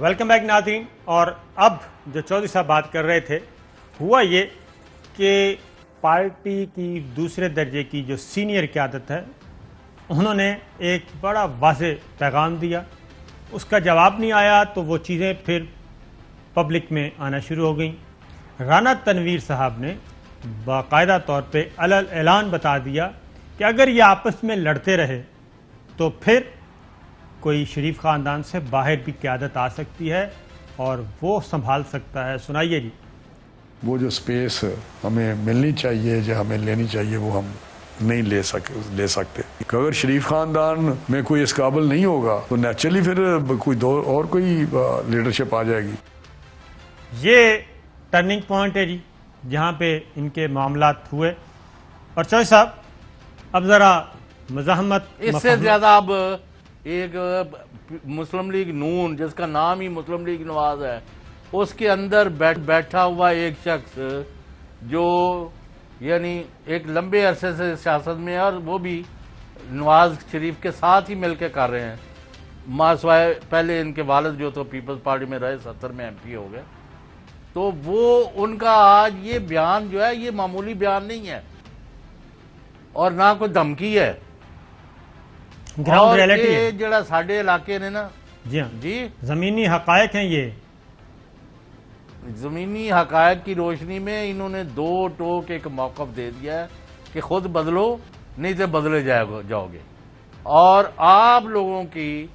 Welcome back नाज़रीन। और अब जो चौधरी साहब बात कर रहे थे, हुआ ये कि पार्टी की दूसरे दर्जे की जो सीनियर क़यादत है, उन्होंने एक बड़ा वाज़ेह पैगाम दिया। उसका जवाब नहीं आया तो वो चीज़ें फिर पब्लिक में आना शुरू हो गई। राना तनवीर साहब ने बाकायदा तौर पे अलल ऐलान बता दिया कि अगर ये आपस में लड़ते रहे तो फिर कोई शरीफ ख़ानदान से बाहर भी क़यादत आ सकती है और वो संभाल सकता है। सुनाइए जी। वो जो स्पेस हमें मिलनी चाहिए, जो हमें लेनी चाहिए, वो हम नहीं ले सकते। अगर शरीफ ख़ानदान में कोई इस काबिल नहीं होगा तो नेचुरली फिर कोई लीडरशिप आ जाएगी। ये टर्निंग पॉइंट है जी, जहाँ पे इनके मामलात हुए। और चौधरी साहब, अब ज़रा मज़ाहमत इससे ज़्यादा अब एक मुस्लिम लीग नून, जिसका नाम ही मुस्लिम लीग नवाज है, उसके अंदर बैठा हुआ एक शख्स जो यानी एक लंबे अरसे से सियासत में है, और वो भी नवाज शरीफ के साथ ही मिलकर कर रहे हैं। मासवाए पहले इनके वालिद जो तो पीपल्स पार्टी में रहे, 70 में MP हो गए, तो वो उनका आज ये बयान जो है, ये मामूली बयान नहीं है और ना कोई धमकी है। ग्राउंड रियलिटी है जड़ा साडे इलाके ने ना जी, हाँ जी, ज़मीनी हक़ायक़ हैं। ये ज़मीनी हक़ायक़ की रोशनी में इन्होंने दो टोक एक मौक़िफ़ दे दिया है कि खुद बदलो नहीं तो बदले जाओगे। और आप लोगों की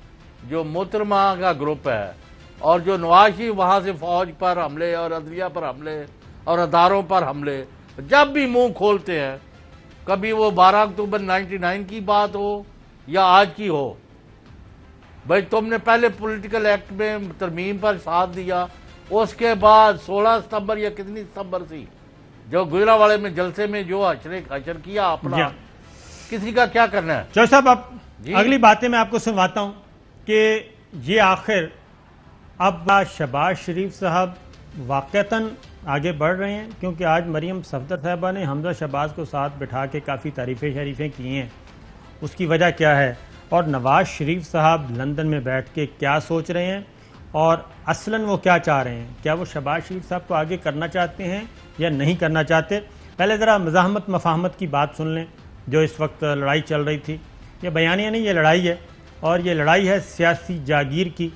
जो मोहतरमा का ग्रुप है और जो नवाज शरीफ वहाँ से फ़ौज पर हमले और अदलिया पर हमले और अदारों पर हमले जब भी मुंह खोलते हैं, कभी वो 12 अक्टूबर 99 की बात हो या आज की हो, भाई तुमने पहले पॉलिटिकल एक्ट में तरमीम पर साथ दिया, उसके बाद 16 सितंबर या कितनी सितंबर थी जो गुजरावाले में जलसे में जो हशर किया अपना, किसी का क्या करना है। चौधरी साहब, अब अगली बातें मैं आपको सुनवाता हूँ कि ये आखिर अब शहबाज शरीफ साहब वाक़तन आगे बढ़ रहे हैं, क्योंकि आज मरियम सफदर साहबा ने हमजा शहबाज को साथ बिठा के काफ़ी तारीफ़ें शरीफ़ें की हैं। उसकी वजह क्या है और नवाज शरीफ साहब लंदन में बैठ के क्या सोच रहे हैं और असलन वो क्या चाह रहे हैं? क्या वो शहबाज शरीफ साहब को आगे करना चाहते हैं या नहीं करना चाहते? पहले ज़रा मज़ाहमत मफाहमत की बात सुन लें। जो इस वक्त लड़ाई चल रही थी, ये बयानिया नहीं, ये लड़ाई है, और ये लड़ाई है सियासी जागीर की।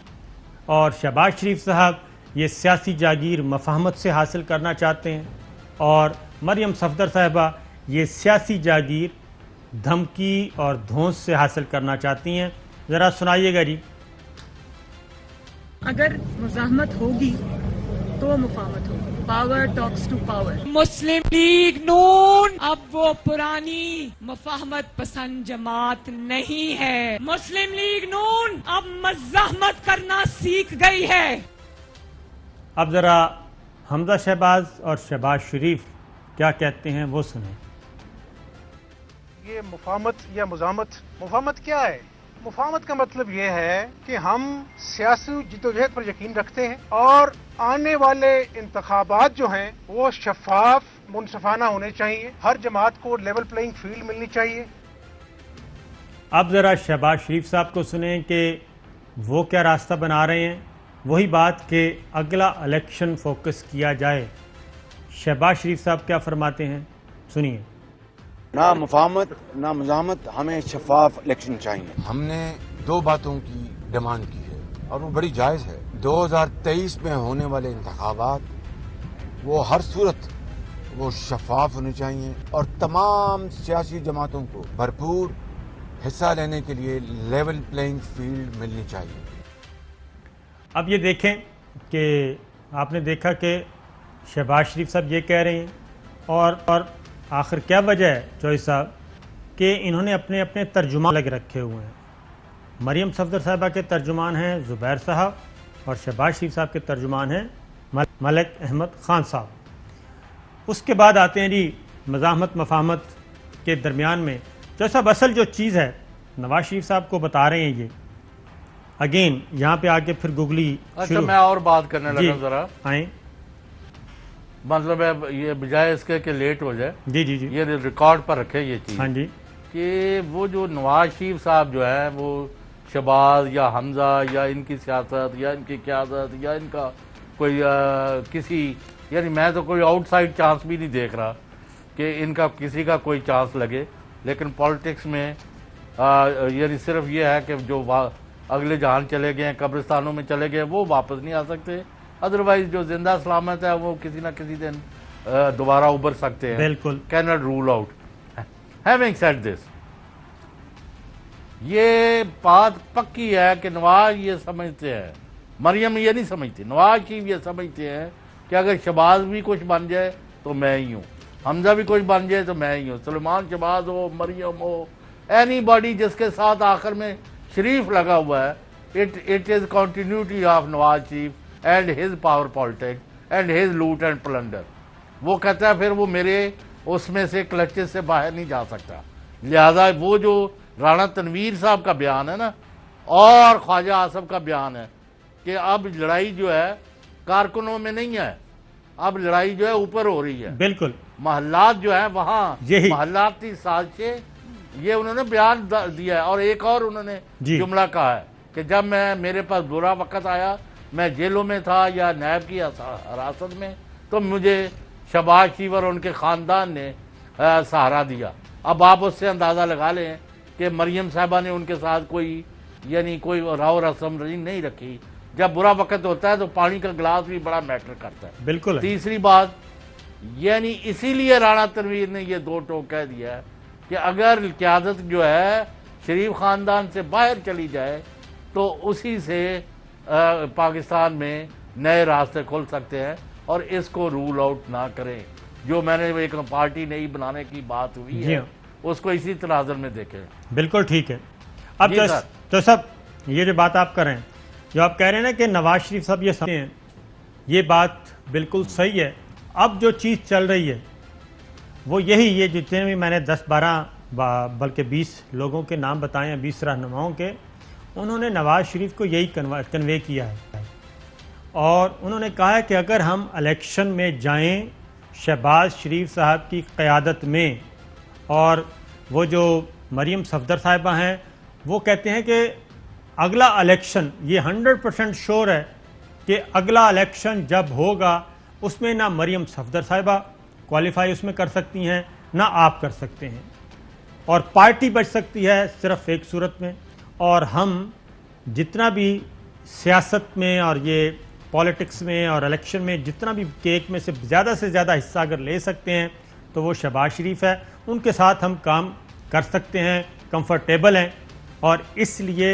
और शहबाज शरीफ साहब ये सियासी जागीर मफाहमत से हासिल करना चाहते हैं और मरियम सफदर साहबा ये सियासी जागीर धमकी और धौंस से हासिल करना चाहती हैं। ज़रा सुनाइएगा जी। अगर मुज़ाहमत होगी तो मुफाहमत होगी। Power talks to power. Muslim League नून अब वो पुरानी मुफाहमत पसंद जमात नहीं है। मुस्लिम लीग नून अब मुज़ाहमत करना सीख गई है। अब ज़रा हमजा शहबाज और शहबाज शरीफ क्या कहते हैं वो सुने। ये मुफाहमत या मुफाहमत क्या है? मुफाहमत का मतलब ये है कि हम सियासी जिद्दोजहद पर यकीन रखते हैं और आने वाले इंतखाबात जो हैं वो शफाफ मुनसफाना होने चाहिए। हर जमात को लेवल प्लेइंग फील्ड मिलनी चाहिए। अब ज़रा शहबाज शरीफ साहब को सुने कि वो क्या रास्ता बना रहे हैं। वही बात कि अगला इलेक्शन फोकस किया जाए। शहबाज शरीफ साहब क्या फरमाते हैं, सुनिए। ना मुफाहमत ना मुज़ाहमत, हमें शफाफ इलेक्शन चाहिए। हमने दो बातों की डिमांड की है और वो बड़ी जायज़ है। 2023 में होने वाले इंतखाबात वो हर सूरत वो शफाफ होने चाहिए और तमाम सियासी जमातों को भरपूर हिस्सा लेने के लिए लेवल प्लेइंग फील्ड मिलनी चाहिए। अब ये देखें कि आपने देखा कि शहबाज शरीफ साहब ये कह रहे हैं और आखिर क्या वजह है चौधरी साहब कि इन्होंने अपने अपने तर्जुमान लग रखे हुए हैं। मरियम सफदर साहबा के तर्जुमान हैं ज़ुबैर साहब और शहबाज शरीफ साहब के तर्जुमान हैं मलिक अहमद ख़ान साहब। उसके बाद आते हैं जी मज़ाहमत मफाहमत के दरमियान में। चौधरी साहब, असल जो चीज़ है नवाज शरीफ साहब को बता रहे हैं ये अगेन यहाँ पे आके फिर गुगली। अच्छा, मैं और बात करने लगा, ज़रा आए। मतलब है ये बजाय इसके कि लेट हो जाए, जी जी जी, ये रिकॉर्ड पर रखे ये चीज़। हाँ जी, कि वो जो नवाज शरीफ साहब जो है वो शहबाज या हमजा या इनकी सियासत या इनकी क़यादत या इनका कोई किसी, यानी मैं तो कोई आउटसाइड चांस भी नहीं देख रहा कि इनका किसी का कोई चांस लगे। लेकिन पॉलिटिक्स में यानी सिर्फ ये है कि जो अगले जहान चले गए हैं, कब्रिस्तानों में चले गए, वो वापस नहीं आ सकते। अदरवाइज जो जिंदा सलामत है वो किसी ना किसी दिन दोबारा उभर सकते हैं। बिल्कुल। Can not rule out. Having said this, ये बात पक्की है कि नवाज ये समझते हैं, मरियम ये नहीं समझती, नवाज शरीफ ये समझते हैं कि अगर शहबाज भी कुछ बन जाए तो मैं ही हूँ, हमजा भी कुछ बन जाए तो मैं ही हूँ, सुलेमान शहबाज हो, मरियम हो, एनी बॉडी जिसके साथ आखिर में शरीफ लगा हुआ है, it is continuity of Nawaz Sharif and his power politics and his लूट एंड प्लंडर। वो कहता है फिर वो मेरे उसमें से क्लचेस से बाहर नहीं जा सकता। लिहाजा वो जो राणा तनवीर साहब का बयान है ना, और ख्वाजा आसफ का बयान है कि अब लड़ाई जो है कारकुनों में नहीं है, अब लड़ाई जो है ऊपर हो रही है। बिल्कुल। महल्लात जो है वहाँ यही महल्लाती साजिशें, ये उन्होंने बयान दिया है। और एक और उन्होंने जुमला कहा है कि जब मेरे पास बुरा वक्त आया, मैं जेलों में था या नैब की हिरासत में, तो मुझे शहबाज शरीफ और उनके ख़ानदान ने सहारा दिया। अब आप उससे अंदाज़ा लगा लें कि मरियम साहबा ने उनके साथ कोई यानी कोई राव रस्म नहीं रखी। जब बुरा वक्त होता है तो पानी का गिलास भी बड़ा मैटर करता है। बिल्कुल। तीसरी बात, यानी इसीलिए राणा तनवीर ने ये दो टोक कह दिया है कि अगर क़यादत जो है शरीफ ख़ानदान से बाहर चली जाए तो उसी से पाकिस्तान में नए रास्ते खुल सकते हैं, और इसको रूल आउट ना करें। जो मैंने एक पार्टी नई बनाने की बात हुई है उसको इसी तनाज़ुर में देखें। बिल्कुल ठीक है। अब तो सब ये जो बात आप कर रहे हैं, जो आप कह रहे हैं ना कि नवाज शरीफ साहब ये समझते हैं, ये बात बिल्कुल सही है। अब जो चीज़ चल रही है वो यही, ये जितने भी मैंने 10-12 बल्कि 20 लोगों के नाम बताए हैं, 20 रहनुमाओं के, उन्होंने नवाज शरीफ को यही कन्वे किया है। और उन्होंने कहा है कि अगर हम इलेक्शन में जाएं शहबाज शरीफ साहब की क़यादत में, और वो जो मरियम सफदर साहिबा हैं वो कहते हैं कि अगला इलेक्शन, ये 100% श्योर है कि अगला इलेक्शन जब होगा उसमें ना मरियम सफदर साहिबा क्वालिफाई उसमें कर सकती हैं, ना आप कर सकते हैं, और पार्टी बच सकती है सिर्फ एक सूरत में। और हम जितना भी सियासत में और ये पॉलिटिक्स में और इलेक्शन में जितना भी केक में से ज़्यादा हिस्सा अगर ले सकते हैं तो वो शहबाज शरीफ है, उनके साथ हम काम कर सकते हैं, कंफर्टेबल हैं। और इसलिए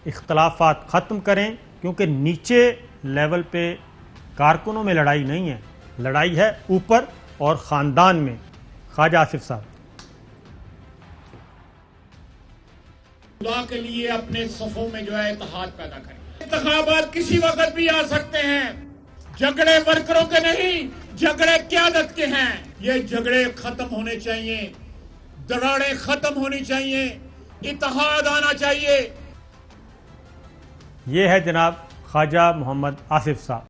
इख्तलाफात ख़त्म करें, क्योंकि नीचे लेवल पे कारकुनों में लड़ाई नहीं है, लड़ाई है ऊपर और ख़ानदान में। ख्वाजा आसिफ साहब, खुदा के लिए अपने सफों में जो है इत्तेहाद पैदा करें। इंतखाबात किसी वक्त भी आ सकते हैं, झगड़े वर्करों के नहीं, झगड़े क़यादत के हैं। ये झगड़े खत्म होने चाहिए, दरारें खत्म होनी चाहिए, इत्तेहाद आना चाहिए। ये है जनाब ख्वाजा मोहम्मद आसिफ साहब।